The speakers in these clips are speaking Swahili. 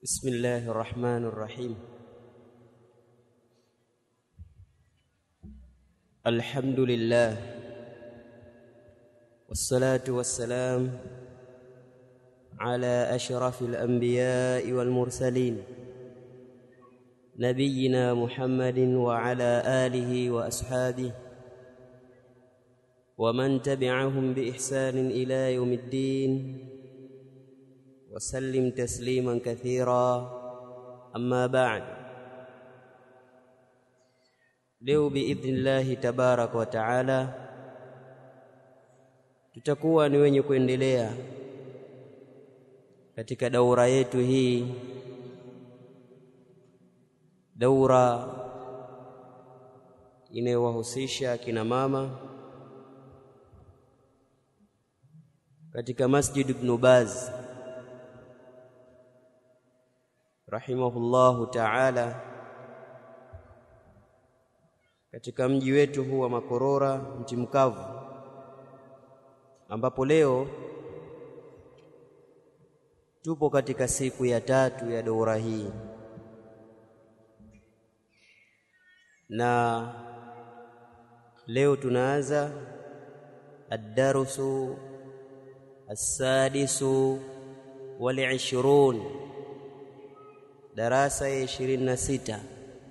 بسم الله الرحمن الرحيم. الحمد لله والصلاة والسلام على أشرف الأنبياء والمرسلين نبينا محمد وعلى آله وأصحابه ومن تبعهم بإحسان إلى يوم الدين وسلم تسليما كثيرا. أما بعد، leo biidhnillahi tabaraka wa taala tutakuwa ni wenye kuendelea katika daura yetu hii, daura inayowahusisha kina mama katika Masjid Ibn Baz rahimahullahu ta'ala, katika mji wetu huu wa Makorora, mti mkavu, ambapo leo tupo katika siku ya 3 ya daura hii, na leo tunaanza ad-darsu as-sadisu wal-20, darasa ya 26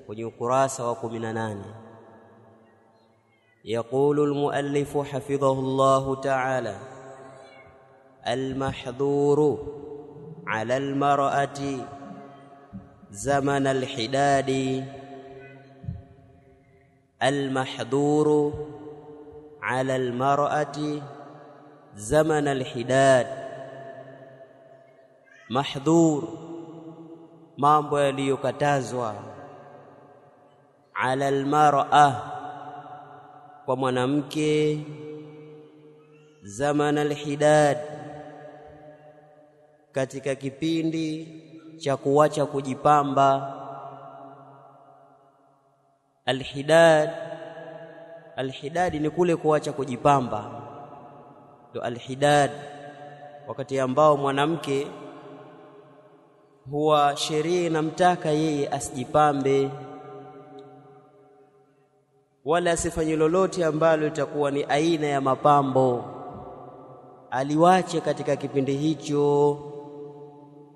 kwenye ukurasa wa 18. يقول المؤلف حفظه الله تعالى: المحظور على المرأة زمن الحداد. المحظور على المرأة زمن الحداد. محظور، mambo yaliyokatazwa, ala almar'a, kwa mwanamke, zaman alhidad, katika kipindi cha kuacha kujipamba. Alhidad ni kule kuacha kujipamba, ndio alhidad, wakati ambao mwanamke huwa sheria inamtaka yeye asijipambe wala asifanye lolote ambalo litakuwa ni aina ya mapambo, aliwache katika kipindi hicho,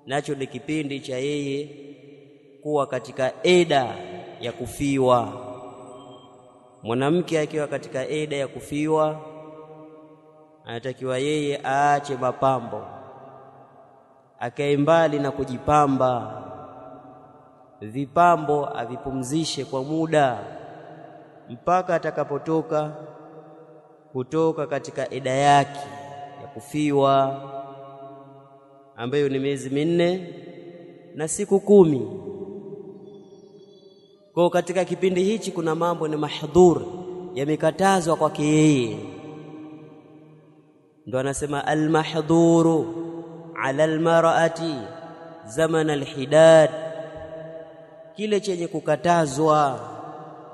nacho ni kipindi cha yeye kuwa katika eda ya kufiwa. Mwanamke akiwa katika eda ya kufiwa, anatakiwa yeye aache mapambo, akae mbali na kujipamba. Vipambo avipumzishe kwa muda mpaka atakapotoka kutoka katika eda yake ya kufiwa, ambayo ni miezi 4 na siku 10. Kwa katika kipindi hichi kuna mambo ni mahdhur, yamekatazwa kwake yeye. Ndio anasema almahdhuru ala almar'ati zaman alhidad, kile chenye kukatazwa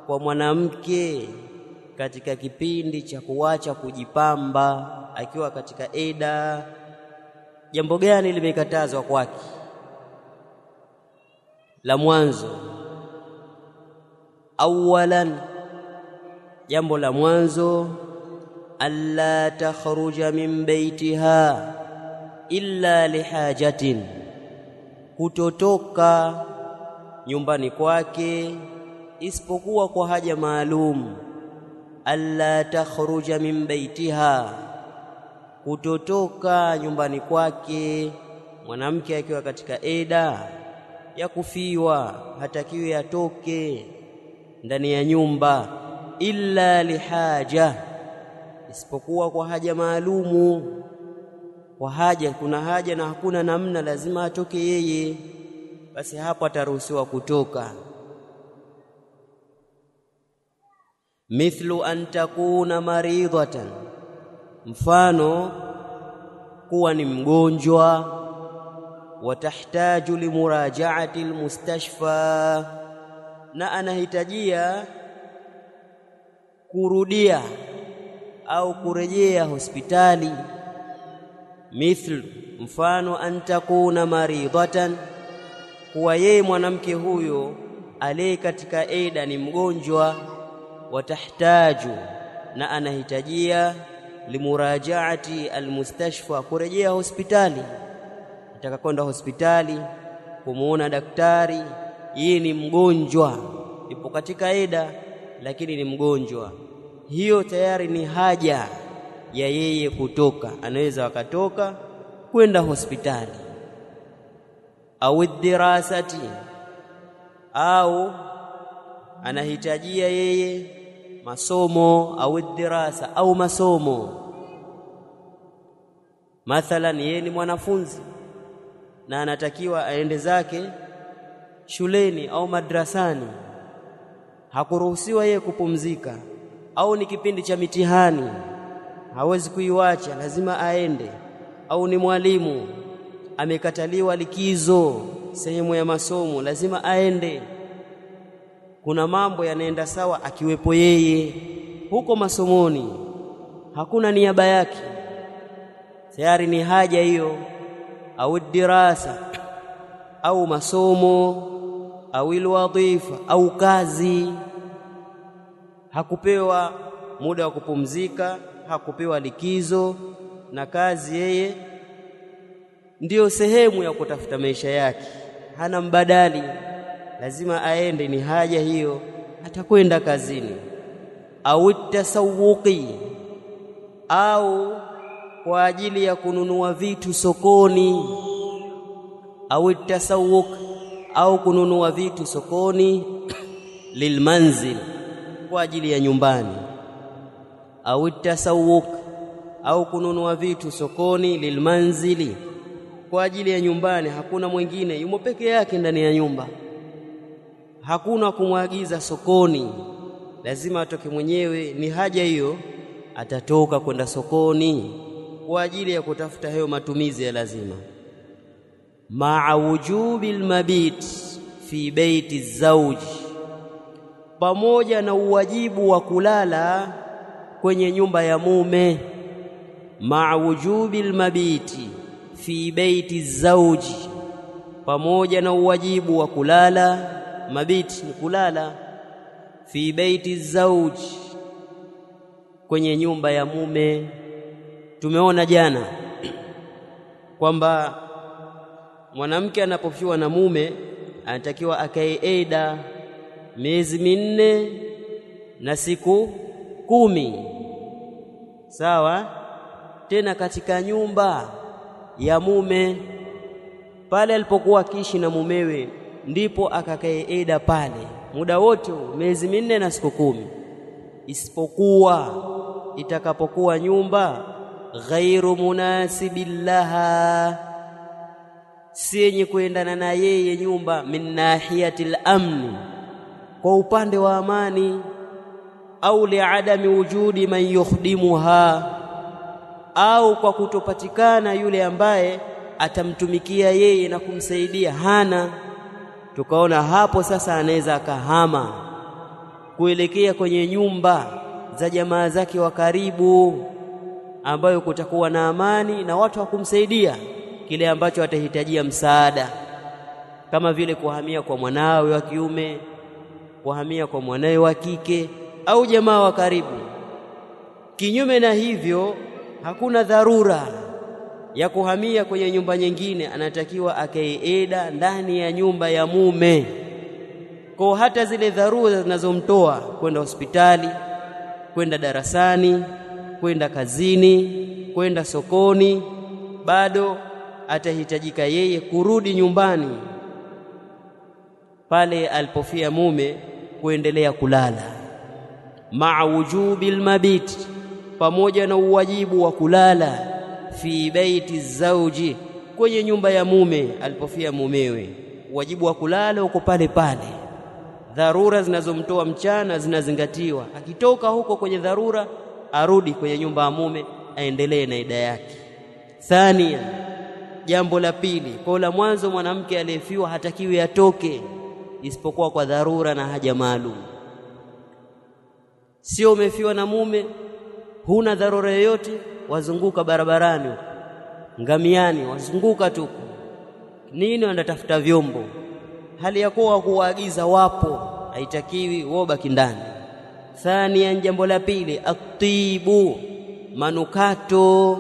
kwa mwanamke katika kipindi cha kuacha kujipamba akiwa katika eda. Jambo gani limekatazwa kwake? La mwanzo, awalan, jambo la mwanzo, alla takhruja min baitiha illa lihajatin, kutotoka nyumbani kwake isipokuwa kwa haja maalum. Alla takhruja min baitiha, kutotoka nyumbani kwake mwanamke akiwa katika eda ya kufiwa, hatakiwi atoke ndani ya nyumba, illa lihaja, isipokuwa kwa haja maalumu. Kwa haja, kuna haja na hakuna namna, lazima atoke yeye, basi hapo ataruhusiwa kutoka. Mithlu an takuna maridhatan, mfano kuwa ni mgonjwa, watahtaju limurajaati almustashfa, na anahitajia kurudia au kurejea hospitali. Mithlu, mfano an takuna maridhatan, kuwa yeye mwanamke huyo aliye katika eda ni mgonjwa, watahtaju, na anahitajia limurajaati almustashfa, kurejea hospitali. Nataka kwenda hospitali kumuona daktari, yeye ni mgonjwa, ipo katika eda lakini ni mgonjwa. Hiyo tayari ni haja ya yeye kutoka, anaweza wakatoka kwenda hospitali. Au dirasati, au anahitajia yeye masomo, au dirasa, au masomo. Mathalan yeye ni mwanafunzi na anatakiwa aende zake shuleni au madrasani, hakuruhusiwa yeye kupumzika, au ni kipindi cha mitihani hawezi kuiwacha, lazima aende. Au ni mwalimu amekataliwa likizo sehemu ya masomo, lazima aende. Kuna mambo yanaenda sawa akiwepo yeye huko masomoni, hakuna niaba yake, tayari ni haja hiyo. Au dirasa, au masomo, au alwadhifa, au kazi. Hakupewa muda wa kupumzika, hakupewa likizo, na kazi yeye ndiyo sehemu ya kutafuta maisha yake, hana mbadali, lazima aende, ni haja hiyo, atakwenda kazini. Au tasawuqi, au kwa ajili ya kununua vitu sokoni. Au tasawuq, au kununua vitu sokoni. Lilmanzil, kwa ajili ya nyumbani. Au tasawuq, au kununua vitu sokoni. Lilmanzili, kwa ajili ya nyumbani, hakuna mwingine, yumo peke yake ndani ya nyumba, hakuna kumwagiza sokoni, lazima atoke mwenyewe. Ni haja hiyo, atatoka kwenda sokoni kwa ajili ya kutafuta hayo matumizi ya lazima. Ma'a wujubil mabit fi baiti zawji, pamoja na uwajibu wa kulala kwenye nyumba ya mume. Ma'a wujubil mabiti fi baiti zawji, pamoja na uwajibu wa kulala. Mabiti ni kulala. Fi baiti zawji, kwenye nyumba ya mume. Tumeona jana kwamba mwanamke anapofiwa na mume anatakiwa akae eda miezi 4 na siku 10, sawa? Tena katika nyumba ya mume, pale alipokuwa akiishi na mumewe, ndipo akakae eda pale muda wote miezi 4 na siku 10, isipokuwa itakapokuwa nyumba ghairu munasibillaha, si yenye kuendana na yeye nyumba, min nahiyatil amni, kwa upande wa amani. Au liadami wujudi man yukhdimuha, au kwa kutopatikana yule ambaye atamtumikia yeye na kumsaidia, hana. Tukaona hapo sasa anaweza akahama kuelekea kwenye nyumba za jamaa zake wa karibu, ambayo kutakuwa na amani na watu wa kumsaidia kile ambacho atahitajia msaada, kama vile kuhamia kwa mwanawe wa kiume, kuhamia kwa mwanawe wa kike, au jamaa wa karibu. Kinyume na hivyo, hakuna dharura ya kuhamia kwenye nyumba nyingine, anatakiwa akae eda ndani ya nyumba ya mume. Kwa hata zile dharura zinazomtoa kwenda hospitali, kwenda darasani, kwenda kazini, kwenda sokoni, bado atahitajika yeye kurudi nyumbani pale alipofia mume, kuendelea kulala. Ma'a wujubil mabit, pamoja na uwajibu wa kulala. Fi baiti zawji, kwenye nyumba ya mume alipofia mumewe, wajibu wa kulala uko pale pale. Dharura zinazomtoa mchana zinazingatiwa, akitoka huko kwenye dharura arudi kwenye nyumba ya mume, aendelee na ida yake. Thania, jambo la pili, kwa la mwanzo, mwanamke aliyefiwa hatakiwi atoke isipokuwa kwa dharura na haja maalum. Sio umefiwa na mume, huna dharura yoyote, wazunguka barabarani, ngamiani, wazunguka tu nini, wanatafuta vyombo, hali ya kuwa kuwaagiza wapo, haitakiwi wao baki ndani. Thaniyan, jambo la pili, atibu, manukato,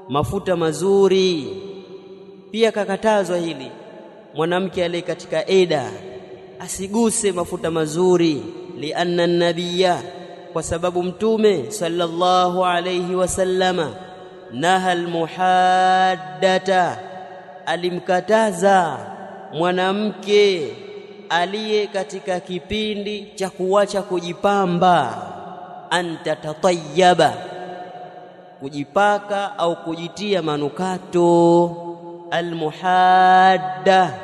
mafuta mazuri. Pia kakatazwa hili, mwanamke aliye katika eda asiguse mafuta mazuri, lianna nabiyya, kwa sababu mtume sallallahu alayhi wasallama naha almuhaddata, alimkataza mwanamke aliye katika kipindi cha kuacha kujipamba, anta tatayyaba, kujipaka au kujitia manukato. Almuhadda,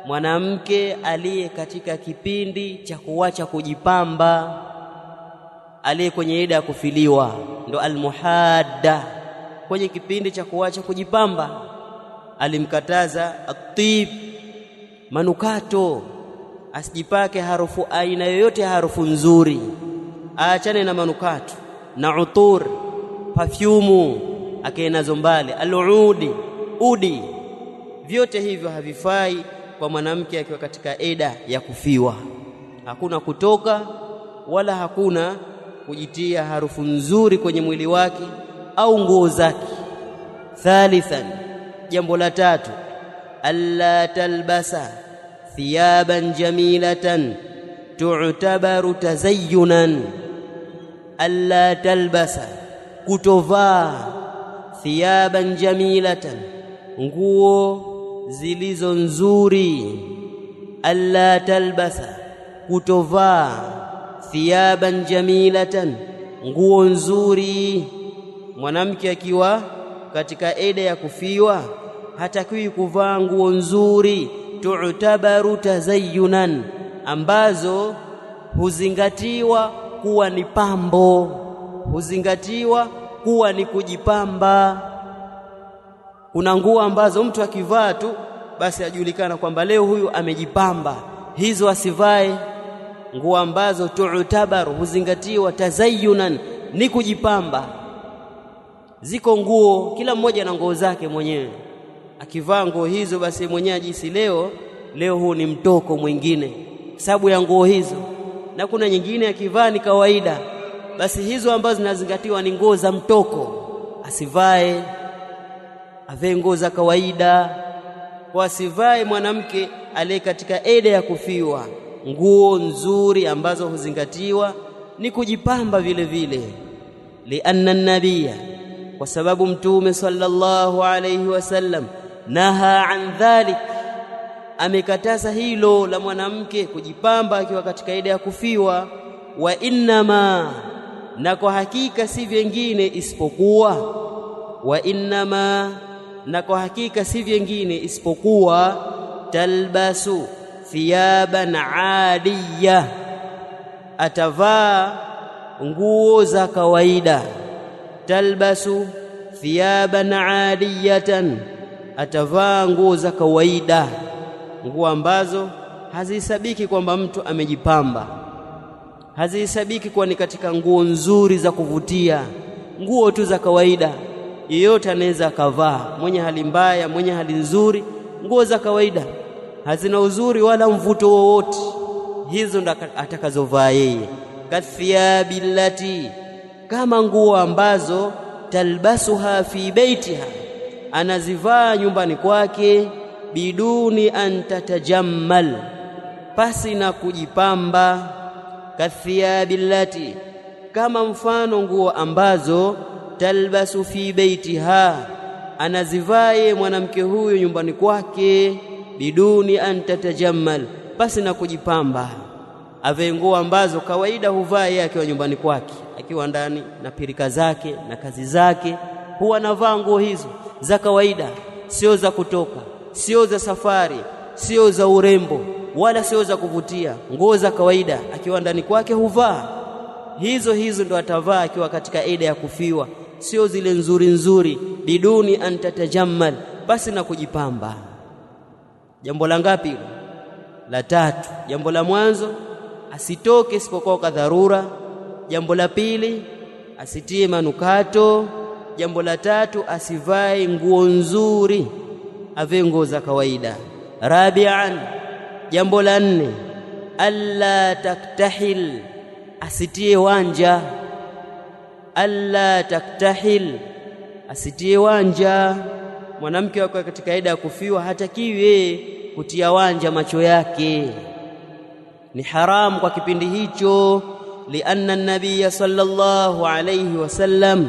mwanamke aliye katika kipindi cha kuacha kujipamba, aliye kwenye ida ya kufiliwa, ndo almuhadda, kwenye kipindi cha kuacha kujipamba. Alimkataza atib, manukato, asijipake harufu aina yoyote ya harufu nzuri, aachane na manukato na utur, perfume, akaenazo mbali. Udi, vyote hivyo havifai kwa mwanamke akiwa katika eda ya kufiwa. Hakuna kutoka wala hakuna kujitia harufu nzuri kwenye mwili wake au nguo zake. Thalithan, jambo la tatu, alla talbasa thiyaban jamilatan tu'tabaru tazayyunan. Alla talbasa, kutovaa, thiyaban jamilatan, nguo zilizo nzuri. Alla talbasa, kutovaa, thiyaban jamilatan, nguo nzuri. Mwanamke akiwa katika eda ya kufiwa hatakiwi kuvaa nguo nzuri, tu'tabaru tazayyunan, ambazo huzingatiwa kuwa ni pambo, huzingatiwa kuwa ni kujipamba. Kuna nguo ambazo mtu akivaa tu basi ajulikana kwamba leo huyu amejipamba, hizo asivae. Nguo ambazo tu'tabaru, huzingatiwa, tazayyunan, ni kujipamba. Ziko nguo, kila mmoja na nguo zake mwenyewe, akivaa nguo hizo basi mwenyewe ajisi leo huu ni mtoko mwingine sababu ya nguo hizo. Na kuna nyingine akivaa ni kawaida, basi hizo ambazo zinazingatiwa ni nguo za mtoko, asivae, avae nguo za kawaida. Kwa asivae mwanamke aliye katika eda ya kufiwa nguo nzuri ambazo huzingatiwa ni kujipamba vile vile. Lianna nabiyya, kwa sababu mtume sallallahu alayhi wasallam naha an dhalik, amekataza hilo la mwanamke kujipamba akiwa katika eda ya kufiwa. Wa innama, na kwa hakika si vingine isipokuwa, wa innama, na kwa hakika si vingine isipokuwa, talbasu thiyaban adiyya, atavaa nguo za kawaida. Talbasu thiyaban adiyatan, atavaa nguo za kawaida, nguo ambazo hazihesabiki kwamba mtu amejipamba, hazihesabiki kuwa ni katika nguo nzuri za kuvutia, nguo tu za kawaida. Yeyote anaweza akavaa, mwenye hali mbaya, mwenye hali nzuri, nguo za kawaida hazina uzuri wala mvuto wowote, hizo ndo atakazovaa yeye. Kathiyabillati, kama nguo ambazo talbasuha fi baitiha, anazivaa nyumbani kwake, biduni an tatajammal, pasi na kujipamba. Kathiyabillati, kama mfano nguo ambazo talbasu fi baitiha, anazivae mwanamke huyu nyumbani kwake, biduni an tatajammal, pasi na kujipamba. Ave nguo ambazo kawaida huvaa yeye akiwa nyumbani kwake, akiwa ndani na pirika zake na kazi zake, huwa anavaa nguo hizo za kawaida, sio za kutoka, sio za safari, sio za urembo, wala sio za kuvutia. Nguo za kawaida akiwa ndani kwake huvaa hizo ndo atavaa akiwa katika eda ya kufiwa, sio zile nzuri nzuri, biduni an tatajammal, basi na kujipamba. Jambo la ngapi? La tatu. Jambo la mwanzo, asitoke isipokuwa kwa dharura. Jambo la pili, asitie manukato. Jambo la tatu, asivae nguo nzuri, avae nguo za kawaida. Rabi'an, jambo la 4 alla taktahil, asitie wanja. Alla taktahil, asitie wanja. Mwanamke wako katika eda ya kufiwa hatakiwi kutia wanja macho yake, ni haram kwa kipindi hicho. Lianna an-nabiy sallallahu alayhi wasallam,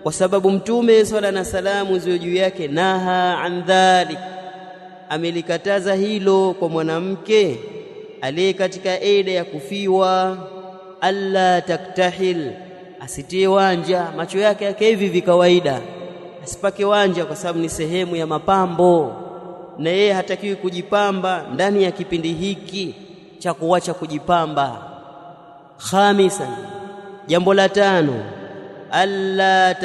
kwa sababu mtume swalla na salamu ziwe juu yake, naha an dhalik, amelikataza hilo kwa mwanamke aliye katika eda ya kufiwa. Alla taktahil, asitie wanja macho yake yake hivi kawaida, asipake wanja kwa sababu ni sehemu ya mapambo, na yeye hatakiwi kujipamba ndani ya kipindi hiki cha kuacha kujipamba. Khamisan, jambo la 5 alla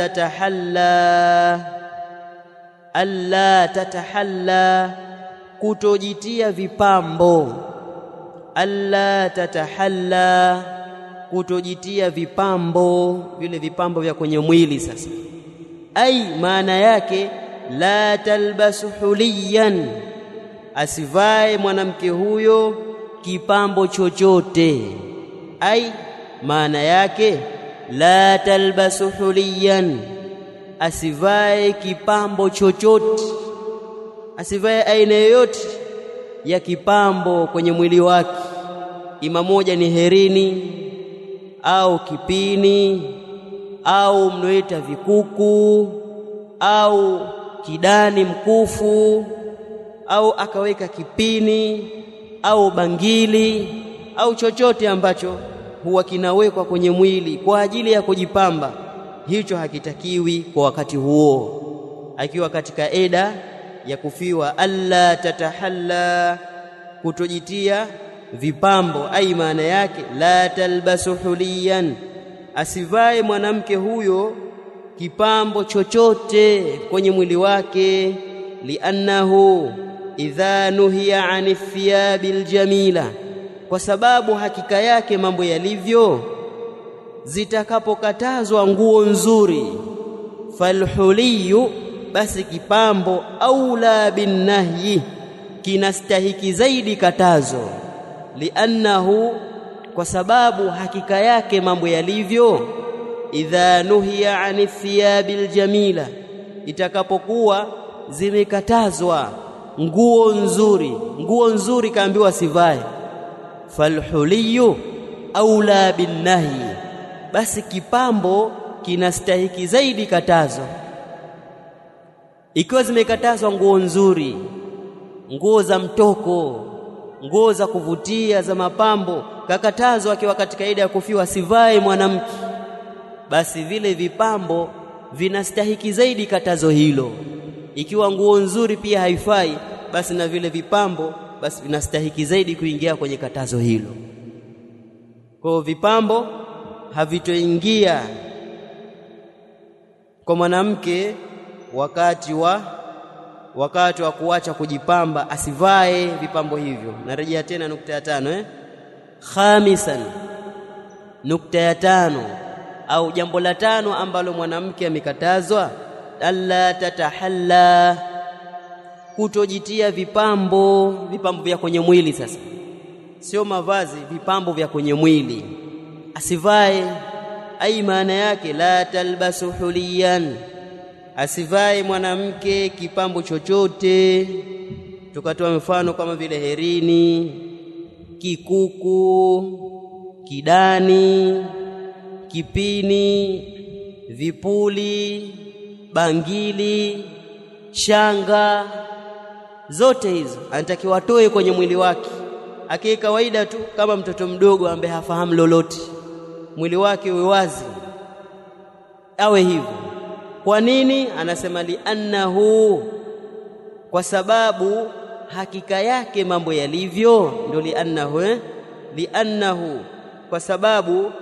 tatahalla, kutojitia vipambo. Alla tatahalla, kutojitia vipambo, vile vipambo vya kwenye mwili. Sasa ai maana yake la talbasu huliyan, asivae mwanamke huyo kipambo chochote. Ai maana yake la talbasu huliyan, asivae kipambo chochote, asivae aina yoyote ya kipambo kwenye mwili wake. Ima moja ni herini au kipini au mnoita vikuku au kidani mkufu au akaweka kipini au bangili au chochote ambacho huwa kinawekwa kwenye mwili kwa ajili ya kujipamba, hicho hakitakiwi kwa wakati huo akiwa katika eda ya kufiwa. Alla tatahalla, kutojitia vipambo. Ai maana yake la talbasu huliyan, asivae mwanamke huyo kipambo chochote kwenye mwili wake. Liannahu idha nuhiya ani thiyabil jamila, kwa sababu hakika yake mambo yalivyo, zitakapokatazwa nguo nzuri, falhuliyu, basi kipambo aula bin nahyi, kinastahiki zaidi katazo. Liannahu, kwa sababu hakika yake mambo yalivyo, idha nuhiya ani thiyabil jamila, itakapokuwa zimekatazwa nguo nzuri, nguo nzuri kaambiwa sivae, falhuliyu aula bin nahyi, basi kipambo kinastahiki zaidi katazo. Ikiwa zimekatazwa nguo nzuri, nguo za mtoko, nguo za kuvutia za mapambo, kakatazwa akiwa katika ida ya kufiwa sivae mwanamke, basi vile vipambo vinastahiki zaidi katazo hilo. Ikiwa nguo nzuri pia haifai, basi na vile vipambo basi vinastahiki zaidi kuingia kwenye katazo hilo. Kwa vipambo havitoingia kwa mwanamke wakati wa kuacha kujipamba, asivae vipambo hivyo. Narejea tena nukta ya 5 Khamisan, nukta ya 5 au jambo la 5 ambalo mwanamke amekatazwa, alla tatahalla, kutojitia vipambo vya kwenye mwili. Sasa sio mavazi, vipambo vya kwenye mwili asivae. Ai maana yake la talbasu huliyan, asivae mwanamke kipambo chochote. Tukatoa mfano kama vile herini, kikuku, kidani, kipini, vipuli, bangili, shanga, zote hizo anatakiwa atoe kwenye mwili wake. Akiwa kawaida tu kama mtoto mdogo ambaye hafahamu lolote, mwili wake uwe wazi, awe hivyo. Kwa nini? Anasema liannahu, kwa sababu hakika yake mambo yalivyo. Ndio liannahu, kwa sababu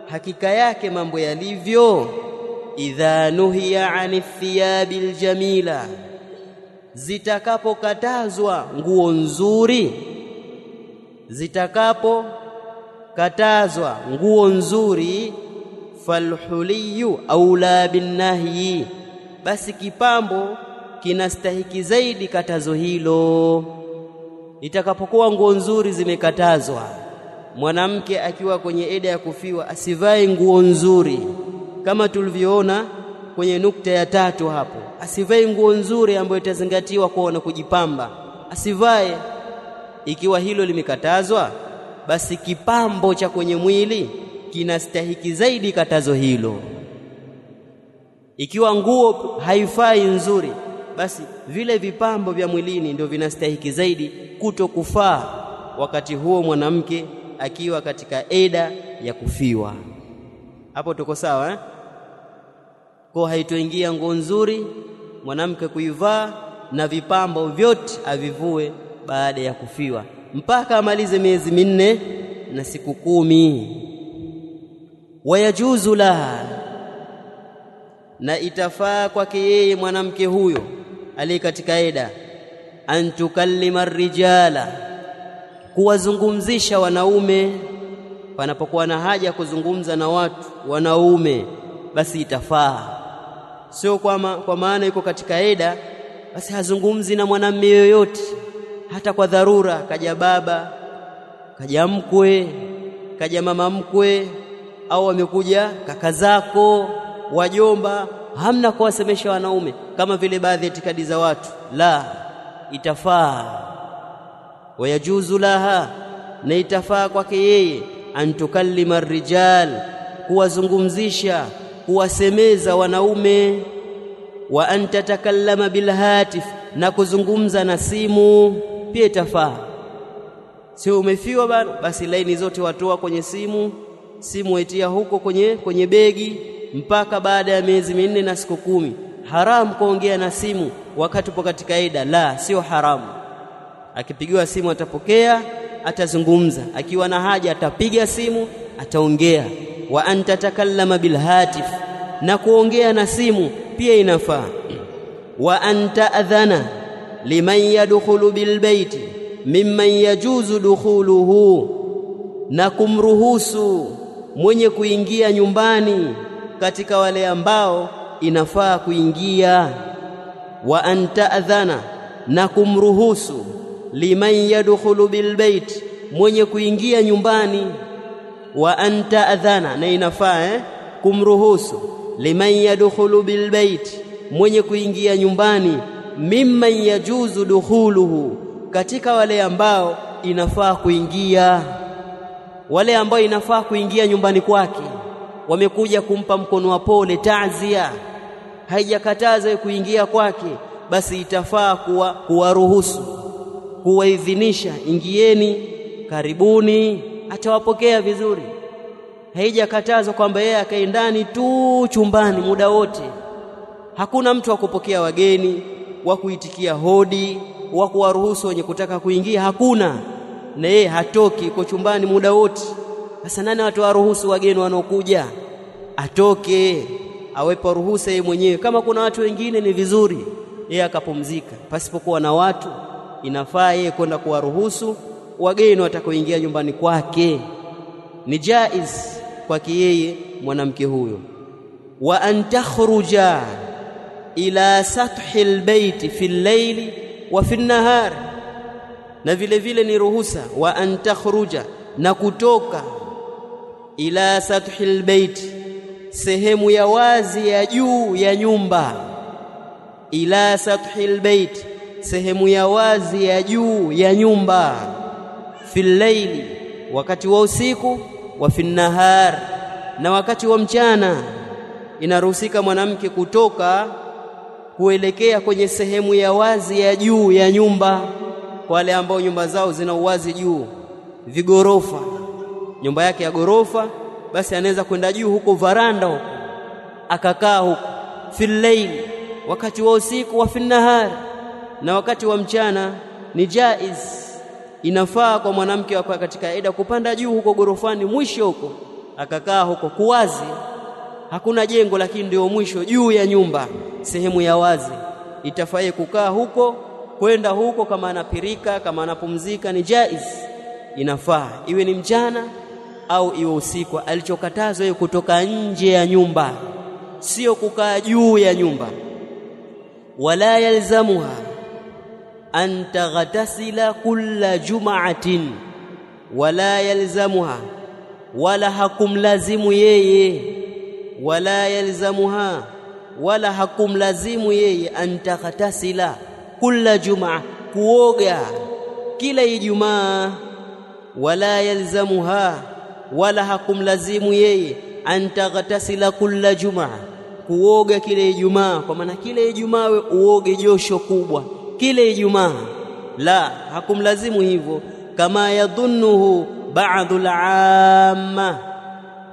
hakika yake mambo yalivyo, idha nuhiya ani thiyabil jamila, zitakapokatazwa nguo nzuri, zitakapokatazwa nguo nzuri, falhuliyu aula bin nahyi, basi kipambo kinastahiki zaidi katazo hilo. itakapokuwa nguo nzuri zimekatazwa, mwanamke akiwa kwenye eda ya kufiwa asivae nguo nzuri, kama tulivyoona kwenye nukta ya 3 hapo. Asivae nguo nzuri ambayo itazingatiwa kuona kujipamba, asivae. Ikiwa hilo limekatazwa, basi kipambo cha kwenye mwili kinastahiki zaidi katazo hilo. Ikiwa nguo haifai nzuri, basi vile vipambo vya mwilini ndio vinastahiki zaidi kutokufaa wakati huo mwanamke akiwa katika eda ya kufiwa. Hapo tuko sawa eh? Kwa haitoingia nguo nzuri mwanamke kuivaa na vipambo vyote avivue baada ya kufiwa mpaka amalize miezi 4 na siku 10. Wayajuzu laha, na itafaa kwake yeye mwanamke huyo aliye katika eda, antukallima ar-rijala, kuwazungumzisha wanaume panapokuwa na haja ya kuzungumza na watu wanaume, basi itafaa. Sio kwa maana yuko katika eda basi hazungumzi na mwanamume yoyote, hata kwa dharura, kaja baba, kaja mkwe, kaja mama mkwe, au wamekuja kaka zako, wajomba, hamna kuwasemesha wanaume kama vile baadhi ya itikadi za watu. La, itafaa. Wayajuzu laha, na itafaa kwake yeye, antukallima ar-rijal, kuwazungumzisha, kuwasemeza wanaume, wa antatakallama bilhatif, na kuzungumza na simu pia itafaa. Sio umefiwa bana, basi laini zote watoa kwenye simu etia huko kwenye begi mpaka baada ya miezi 4 na siku 10. Haram kuongea na simu wakati upo katika eda. La, sio haramu. Akipigiwa simu atapokea, atazungumza. Akiwa na haja atapiga simu, ataongea. Wa antatakallama bilhatif, na kuongea na simu pia inafaa. Wa anta adhana liman yadkhulu bilbaiti mimman yajuzu dukhuluhu, na kumruhusu mwenye kuingia nyumbani katika wale ambao inafaa kuingia. Wa anta adhana, na kumruhusu liman yadkhulu bilbait, mwenye kuingia nyumbani. Wa anta adhana, na inafaa kumruhusu liman yadkhulu bilbait, mwenye kuingia nyumbani, mimman yajuzu dukhuluhu, katika wale ambao inafaa kuingia. Wale ambao inafaa kuingia nyumbani kwake, wamekuja kumpa mkono wa pole, taazia, haijakataza kuingia kwake, basi itafaa kuwaruhusu, kuwaidhinisha, ingieni, karibuni, atawapokea vizuri. Haijakataza kwamba yeye akae ndani tu chumbani muda wote. Hakuna mtu wa kupokea wageni, wa kuitikia hodi, wa kuwaruhusu wenye kutaka kuingia, hakuna. Na yeye hatoki, yuko chumbani muda wote. Sasa nani watu waruhusu wageni wanaokuja? Atoke, awepo ruhusa yeye mwenyewe. Kama kuna watu wengine ni vizuri yeye akapumzika, pasipokuwa na watu inafaa yeye kwenda kuwaruhusu wageni watakaoingia nyumbani kwake. Ni jaiz kwake yeye mwanamke huyo. Wa an takhruja ila sathil baiti fil layli wa fil nahar, na vile vile ni ruhusa wa an takhruja, na kutoka ila sathil baiti, sehemu ya wazi ya juu ya nyumba. Ila sathil baiti, sehemu ya wazi ya juu ya nyumba. Fil layli, wakati wa usiku. Wa fil nahar, na wakati wa mchana. Inaruhusika mwanamke kutoka kuelekea kwenye sehemu ya wazi ya juu ya nyumba. Kwa wale ambao nyumba zao zina uwazi juu, vigorofa, nyumba yake ya gorofa, basi anaweza kwenda juu huko varanda huko akakaa huko. Fil layli, wakati wa usiku. Wa fil nahar, na wakati wa mchana. Ni jaiz, inafaa kwa mwanamke wako katika eda kupanda juu huko gorofani mwisho huko akakaa huko kuwazi. Hakuna jengo, lakini ndio mwisho juu ya nyumba, sehemu ya wazi. Itafaa kukaa huko, kwenda huko kama anapirika, kama anapumzika, ni jaiz, inafaa iwe ni mchana au iwe usiku. Alichokatazwa yeye kutoka nje ya nyumba, sio kukaa juu ya nyumba. Wala yalzamuha, an taghtasila kulla jum'atin wala yalzamuha, wala hakumlazimu yeye, wala yalzamuha, wala hakumlazimu yeye an taghtasila kulla jum'a, kuoga kila Ijumaa, wala yalzamuha, wala hakumlazimu yeye an taghtasila kulla jum'a, kuoga kila Ijumaa, kwa maana kila Ijumaa we uoge josho kubwa kila Ijumaa. La, hakumlazimu hivyo. Kama yadhunnuhu ba'dhul 'amma,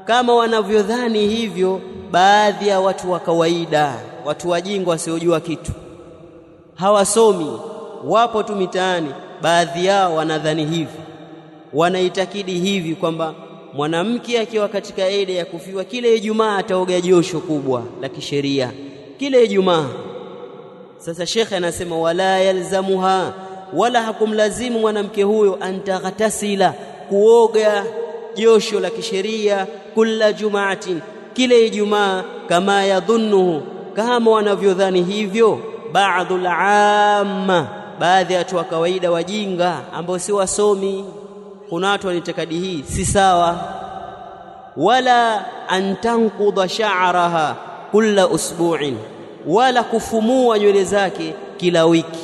kama wanavyodhani hivyo baadhi ya watu wa kawaida, watu wajinga wasiojua kitu, hawasomi, wapo tu mitaani. Baadhi yao wanadhani hivi, wanaitakidi hivi kwamba mwanamke akiwa katika eda ya kufiwa kila Ijumaa ataoga josho kubwa la kisheria kila Ijumaa. Sasa shekhe anasema wala yalzamuha, wala hakumlazimu mwanamke huyo antaghtasila, kuoga josho la kisheria kila jumaatin, kila Ijumaa. Kama yadhunnuhu, kama wanavyodhani hivyo ba'dhul 'amma, baadhi ya watu wa kawaida wajinga ambao si wasomi. Kuna watu wanitakadi hii si sawa. Wala antanqudha sha'raha kulla usbu'in, wala kufumua nywele zake kila wiki.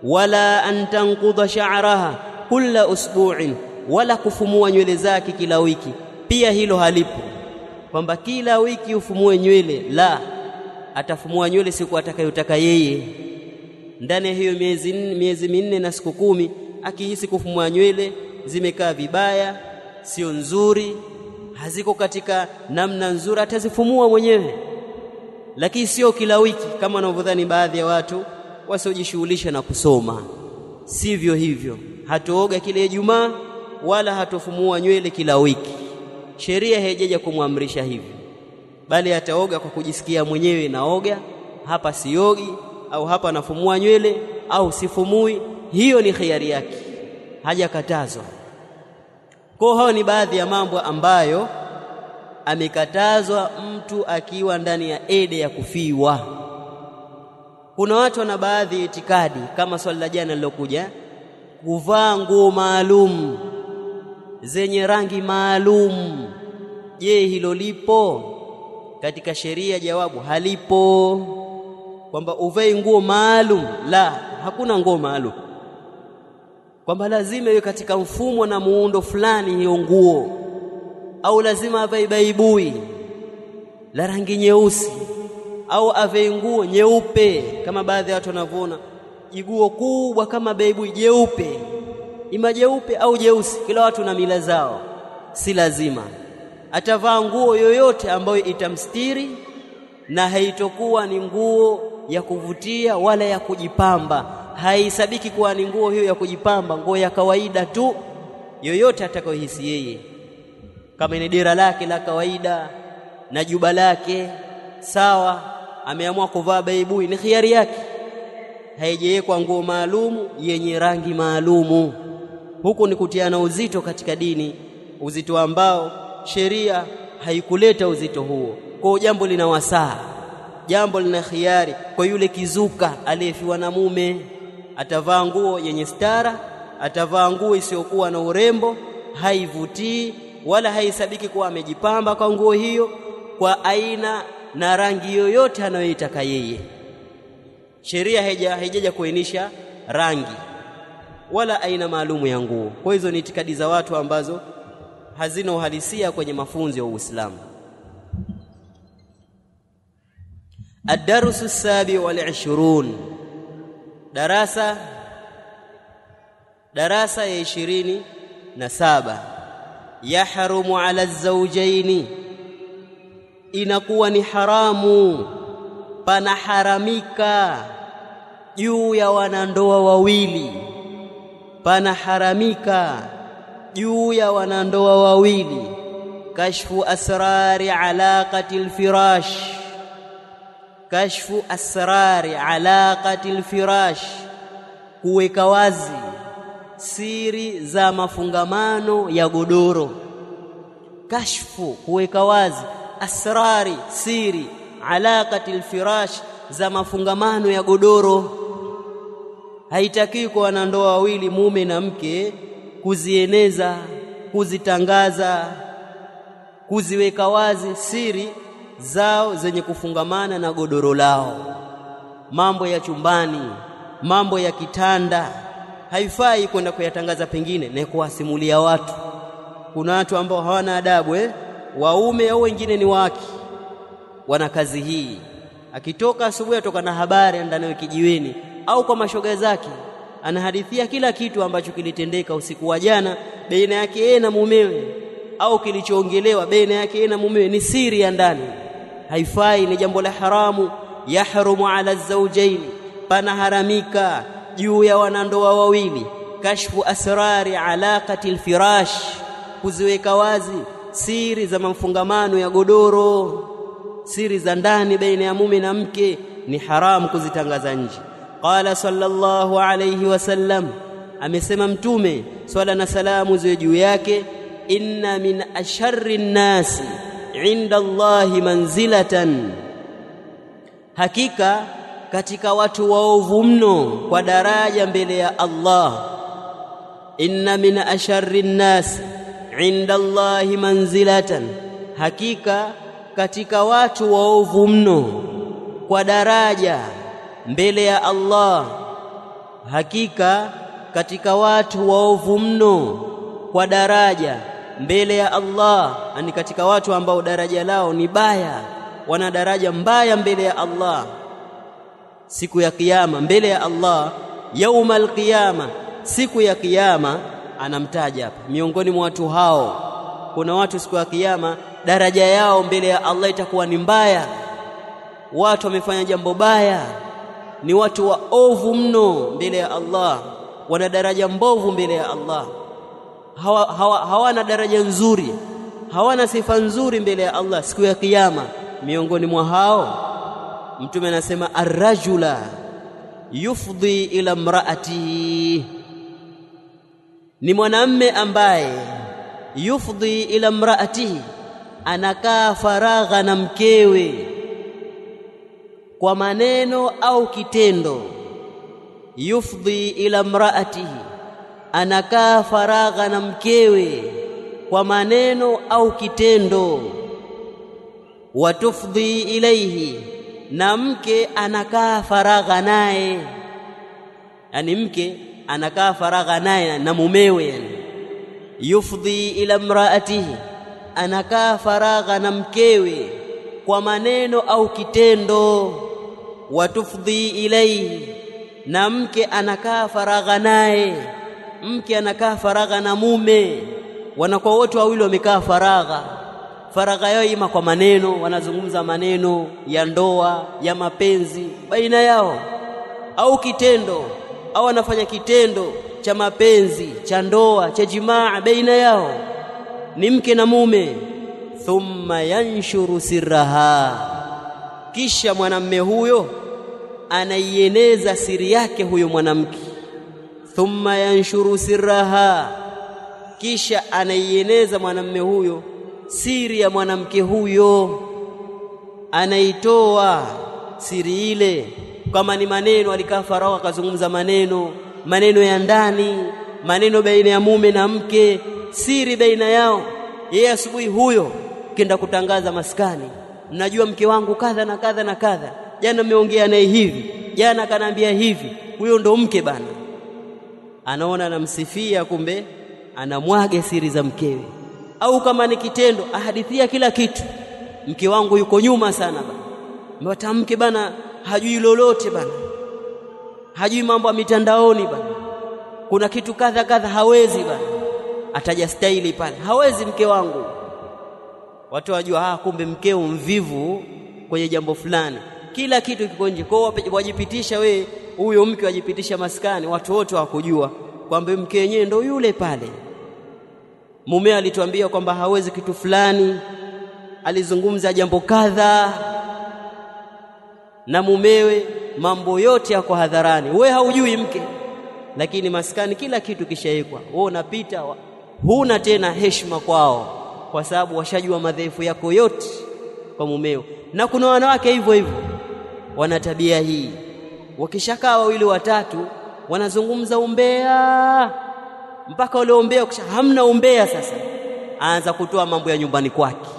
Wala antanqudha sha'raha kulla usbu'in, wala kufumua nywele zake kila wiki. Pia hilo halipo kwamba kila wiki ufumue nywele, la, atafumua nywele siku atakayotaka yeye. Ndani ya hiyo miezi minne na siku 10 akihisi kufumua nywele zimekaa vibaya, sio nzuri, haziko katika namna nzuri, atazifumua mwenyewe, lakini sio kila wiki kama wanavyodhani baadhi ya watu wasiojishughulisha na kusoma. Sivyo hivyo, hatooga kila Ijumaa wala hatofumua nywele kila wiki. Sheria haijaja kumwamrisha hivyo, bali ataoga kwa kujisikia mwenyewe, naoga hapa, siogi, au hapa nafumua nywele au sifumui. Hiyo ni khiari yake, hajakatazwa. Kwa hao ni baadhi ya mambo ambayo amekatazwa mtu akiwa ndani ya ede ya kufiwa. Kuna watu wana baadhi itikadi, kama swali la jana lilokuja, kuvaa nguo maalum zenye rangi maalum. Je, hilo lipo katika sheria? Jawabu, halipo. Kwamba uvae nguo maalum, la, hakuna nguo maalum kwamba lazima iwe katika mfumo na muundo fulani hiyo nguo, au lazima avae baibui la rangi nyeusi, au avae nguo nyeupe kama baadhi ya watu wanavyoona jiguo kubwa kama baibui jeupe, ima jeupe au jeusi. Kila watu na mila zao, si lazima. Atavaa nguo yoyote ambayo itamstiri na haitokuwa ni nguo ya kuvutia wala ya kujipamba. Haisabiki kuwa ni nguo hiyo ya kujipamba, nguo ya kawaida tu yoyote atakayohisi yeye. Kama ni dera lake la kawaida na juba lake, sawa, ameamua kuvaa baibui, ni khiari yake. Haijawekwa nguo maalumu yenye rangi maalumu. Huku ni kutiana uzito katika dini, uzito ambao sheria haikuleta uzito huo. Kwa jambo lina wasaa, jambo lina khiari. Kwa yule kizuka aliyefiwa na mume, atavaa nguo yenye stara, atavaa nguo isiyokuwa na urembo, haivutii wala haisabiki kuwa amejipamba kwa nguo hiyo, kwa aina na rangi yoyote anayoitaka yeye. Sheria haijaja kuainisha rangi wala aina maalumu ya nguo. Kwa hizo ni itikadi za watu ambazo hazina uhalisia kwenye mafunzo ya Uislamu. Ad-darsu as-sabi wal-20, darasa ya 27. Yahrumu ala az-zawjaini, inakuwa ni haramu, panaharamika juu ya wanandoa wawili, panaharamika juu ya wanandoa wawili, kashfu asrari alaqati al-firash, kashfu asrari alaqati al-firash, kuweka wazi siri za mafungamano ya godoro. Kashfu, kuweka wazi, asrari, siri, alaqati al-firash, za mafungamano ya godoro. Haitakiwi kwa wanandoa wawili mume na mke kuzieneza, kuzitangaza, kuziweka wazi siri zao zenye kufungamana na godoro lao, mambo ya chumbani, mambo ya kitanda. Haifai kwenda kuyatangaza pengine na kuwasimulia watu. Kuna watu ambao hawana adabu, waume au wengine ni wake, wana kazi hii. Akitoka asubuhi atoka na habari ndani ya kijiweni au kwa mashoga zake, anahadithia kila kitu ambacho kilitendeka usiku wa jana baina yake yeye na mumewe, au kilichoongelewa baina yake yeye na mumewe, ni siri ya ndani. Haifai, ni jambo la haramu. Yahrumu ala zawjain, panaharamika juu ya wanandoa wawili kashfu asrari alaqati alfirash, kuziweka wazi siri za mafungamano ya godoro, siri za ndani baina ya mume na mke, ni haramu kuzitangaza nje. Qala sallallahu alayhi wasallam, amesema Mtume swalla na salamu ziwe juu yake, inna min asharri nnasi inda Allahi manzilatan, hakika katika watu waovu mno kwa daraja mbele ya Allah. Inna min asharri nnasi inda Allahi manzilatan, hakika katika watu waovu mno kwa daraja mbele ya Allah. Hakika katika watu waovu mno kwa daraja mbele ya Allah, ani katika watu ambao daraja lao ni baya, wana daraja mbaya mbele ya Allah siku ya kiyama, mbele ya Allah yaumal qiyama, siku ya kiyama. Anamtaja hapa miongoni mwa watu hao, kuna watu siku ya kiyama daraja yao mbele ya Allah itakuwa ni mbaya. Watu wamefanya jambo baya, ni watu waovu mno mbele ya Allah, wana daraja mbovu mbele ya Allah. Hawana daraja nzuri, hawana sifa nzuri mbele ya Allah siku ya kiyama. Miongoni mwa hao Mtume anasema ar-rajula yufdhi ila imraatihi, ni mwanamume ambaye yufdhi ila imraatihi, anakaa faragha na mkewe kwa maneno au kitendo. Yufdhi ila imraatihi, anakaa faragha na mkewe kwa maneno au kitendo. Watufdhi ilayhi, na mke anakaa faragha naye, yani mke anakaa faragha naye na mumewe. Yani yufdhi ila imraatihi, anakaa faragha na mkewe kwa maneno au kitendo. Watufdhi ilayhi, na mke anakaa faragha naye, mke anakaa faragha na mume, wanakuwa wote wawili wamekaa faragha. Faragha yao ima kwa maneno, wanazungumza maneno ya ndoa, ya mapenzi baina yao, au kitendo, au wanafanya kitendo cha mapenzi, cha ndoa, cha jimaa baina yao, ni mke na mume. Thumma yanshuru sirraha, kisha mwanamume huyo anaieneza siri yake huyo mwanamke. Thumma yanshuru sirraha, kisha anaieneza mwanamume huyo siri ya mwanamke huyo, anaitoa siri ile. Kama ni maneno, alikaa faragha akazungumza maneno ya ndani, maneno baina ya mume na mke, siri baina yao. Yeye asubuhi huyo kenda kutangaza maskani, mnajua mke wangu kadha na kadha na kadha, jana nimeongea naye hivi, jana kanaambia hivi. Huyo ndo mke bana, anaona anamsifia, kumbe anamwaga siri za mkewe. Au kama ni kitendo, ahadithia kila kitu, mke wangu yuko nyuma sana bana, mwatamke bana hajui lolote bana, hajui mambo ya mitandaoni bana, kuna kitu kadha kadha hawezi bana, ataja staili pale, hawezi mke wangu. Watu wajua kumbe mkeo mvivu kwenye jambo fulani, kila kitu kiko nje. Kwa wajipitisha we, huyo mke wajipitisha maskani, watu wote wakujua kwamba mke yenyewe ndo yule pale. Mume alituambia kwamba hawezi kitu fulani, alizungumza jambo kadha na mumewe, mambo yote yako hadharani, we haujui mke, lakini maskani kila kitu kishaikwa. Wewe unapita, huna tena heshima kwao, kwa sababu washajua madhaifu yako yote kwa mumeo. Na kuna wanawake hivyo hivyo wana tabia hii, wakishakaa wawili watatu wanazungumza umbea mpaka ule umbea kisha hamna umbea. Sasa aanza kutoa mambo ya nyumbani kwake,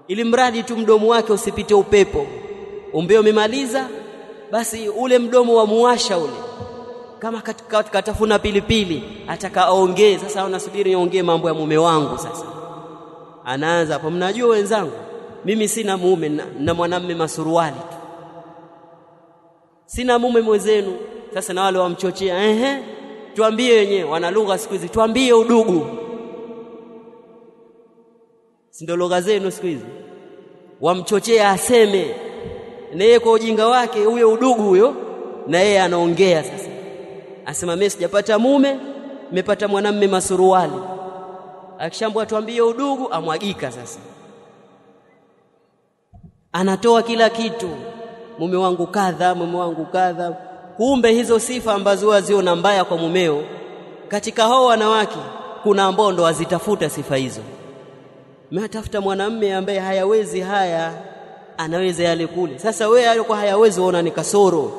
ili mradi tu mdomo wake usipite upepo. Umbea umemaliza, basi ule mdomo wa muwasha ule, kama katafuna pilipili, ataka aongee. Sasa unasubiri niongee mambo ya mume wangu. Sasa anaanza hapo, mnajua wenzangu, mimi sina mume na mwanamume masuruali tu, sina mume mwenzenu. Sasa na wale wamchochea, tuambie wenyewe, wana lugha siku hizi, tuambie udugu. Si ndio lugha zenu siku hizi? Wamchochea aseme, na yeye kwa ujinga wake huyo udugu huyo, na yeye anaongea. Sasa asema mimi sijapata mume, nimepata mwanamume masuruali. Akishambwa tuambie udugu, amwagika. Sasa anatoa kila kitu, mume wangu kadha, mume wangu kadha. Kumbe hizo sifa ambazo waziona mbaya kwa mumeo, katika hao wanawake kuna ambao ndo wazitafuta sifa hizo. Mtafuta mwanamume ambaye hayawezi haya, anaweza yale kule. Sasa wewe alikuwa hayawezi, unaona ni kasoro.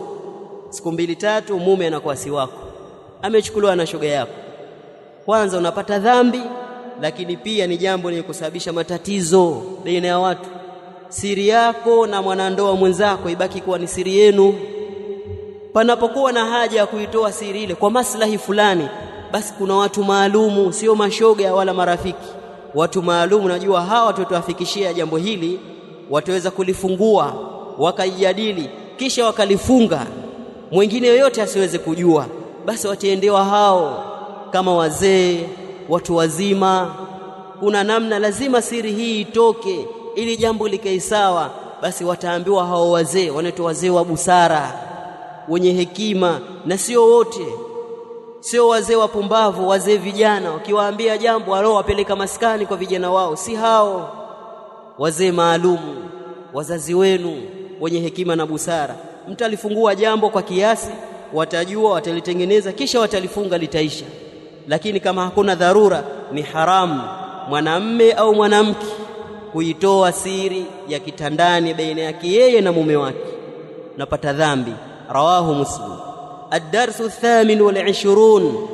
Siku 2-3 mume anakuwa si wako, amechukuliwa na shoga yako. Kwanza unapata dhambi, lakini pia ni jambo lenye kusababisha matatizo baina ya watu. Siri yako na mwanandoa mwenzako ibaki kuwa ni siri yenu. Panapokuwa na haja ya kuitoa siri ile kwa maslahi fulani, basi kuna watu maalumu, sio mashoga wala marafiki. Watu maalumu, najua hawa watotoafikishia jambo hili, wataweza kulifungua wakaijadili kisha wakalifunga, mwingine yoyote asiweze kujua. Basi wataendewa hao kama wazee, watu wazima. Kuna namna lazima siri hii itoke ili jambo likae sawa. Basi wataambiwa hao wazee, wanaitwa wazee wa busara, wenye hekima, na sio wote, sio wazee wapumbavu, wazee vijana wakiwaambia jambo wapeleka maskani kwa vijana wao. Si hao, wazee maalumu, wazazi wenu wenye hekima na busara. Mtalifungua jambo kwa kiasi, watajua, watalitengeneza, kisha watalifunga, litaisha. Lakini kama hakuna dharura, ni haramu mwanamume au mwanamke kuitoa siri ya kitandani baina yake yeye na mume wake, napata dhambi. Rawahu Muslim. الدرس 28